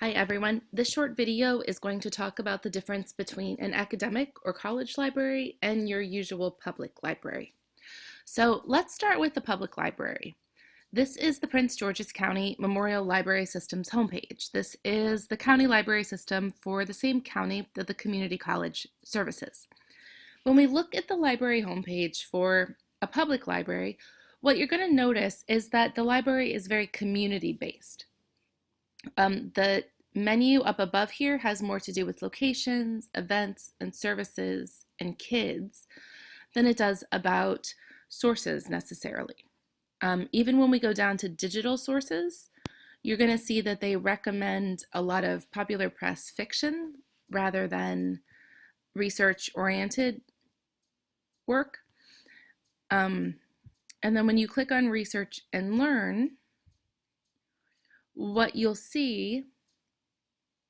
Hi everyone. This short video is going to talk about the difference between an academic or college library and your usual public library. So let's start with the public library. This is the Prince George's County Memorial Library System's homepage. This is the county library system for the same county that the community college services. When we look at the library homepage for a public library, what you're going to notice is that the library is very community-based. The menu up above here has more to do with locations, events, and services, and kids than it does about sources necessarily. Even when we go down to digital sources, you're going to see that they recommend a lot of popular press fiction rather than research-oriented work. And then when you click on Research and Learn, what you'll see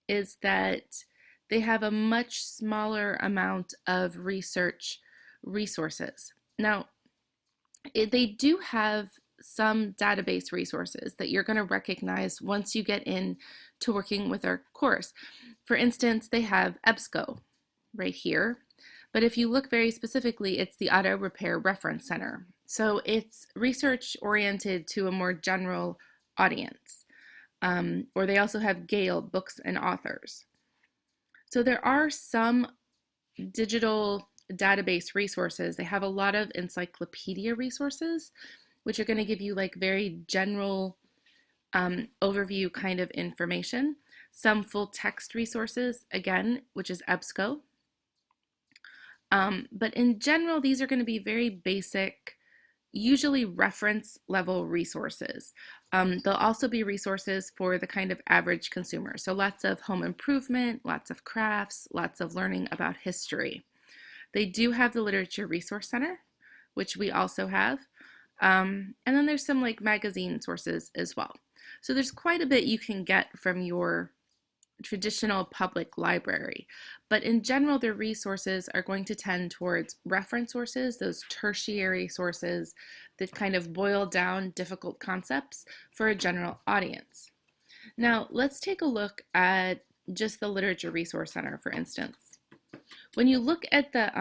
is that they have a much smaller amount of research resources. Now, they do have some database resources that you're going to recognize once you get into working with our course. For instance, they have EBSCO right here, but if you look very specifically, it's the Auto Repair Reference Center. So it's research oriented to a more general audience. Or they also have Gale Books and Authors. So there are some digital database resources. They have a lot of encyclopedia resources, which are going to give you like very general overview kind of information. Some full text resources, again, which is EBSCO. But in general, these are going to be very basic, usually reference level resources. There'll also be resources for the kind of average consumer. So lots of home improvement, lots of crafts, lots of learning about history. They do have the Literature Resource Center, which we also have. And then there's some like magazine sources as well. So there's quite a bit you can get from your traditional public library, but in general their resources are going to tend towards reference sources, those tertiary sources that kind of boil down difficult concepts for a general audience. Now let's take a look at just the Literature Resource Center, for instance. When you look at the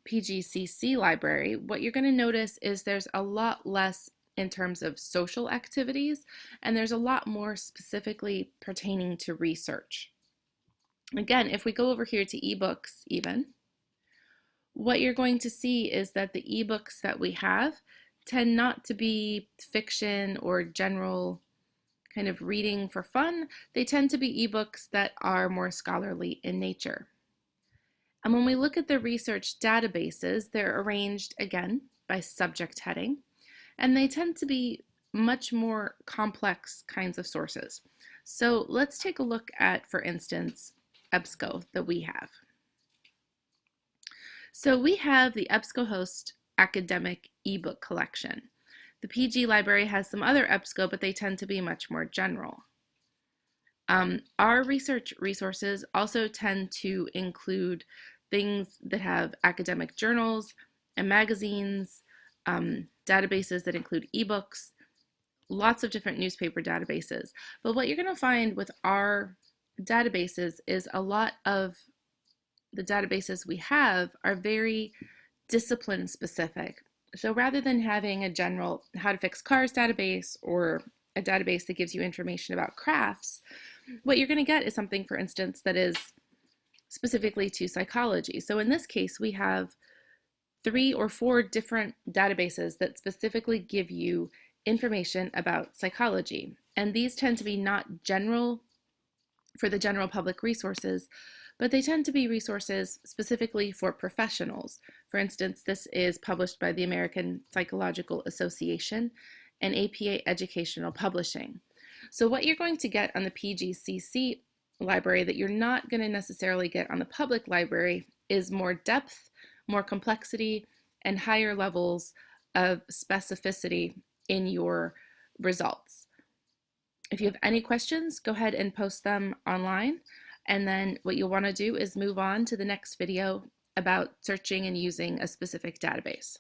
Pgcc library, what you're going to notice is there's a lot less in terms of social activities, and there's a lot more specifically pertaining to research. Again, if we go over here to ebooks even, what you're going to see is that the ebooks that we have tend not to be fiction or general kind of reading for fun. They tend to be ebooks that are more scholarly in nature. And when we look at the research databases, they're arranged again by subject heading, and they tend to be much more complex kinds of sources. So let's take a look at, for instance, EBSCO that we have. So we have the EBSCOhost academic ebook collection. The PG library has some other EBSCO, but they tend to be much more general. Our research resources also tend to include things that have academic journals and magazines, databases that include ebooks, lots of different newspaper databases. But what you're going to find with our databases is a lot of the databases we have are very discipline specific. So rather than having a general how to fix cars database or a database that gives you information about crafts, what you're going to get is something, for instance, that is specifically to psychology. So in this case, we have 3 or 4 different databases that specifically give you information about psychology. And these tend to be not general for the general public resources, but they tend to be resources specifically for professionals. For instance, this is published by the American Psychological Association and APA Educational Publishing. So what you're going to get on the Pgcc library that you're not going to necessarily get on the public library is more depth, more complexity, and higher levels of specificity in your results. If you have any questions, go ahead and post them online. And then what you'll want to do is move on to the next video about searching and using a specific database.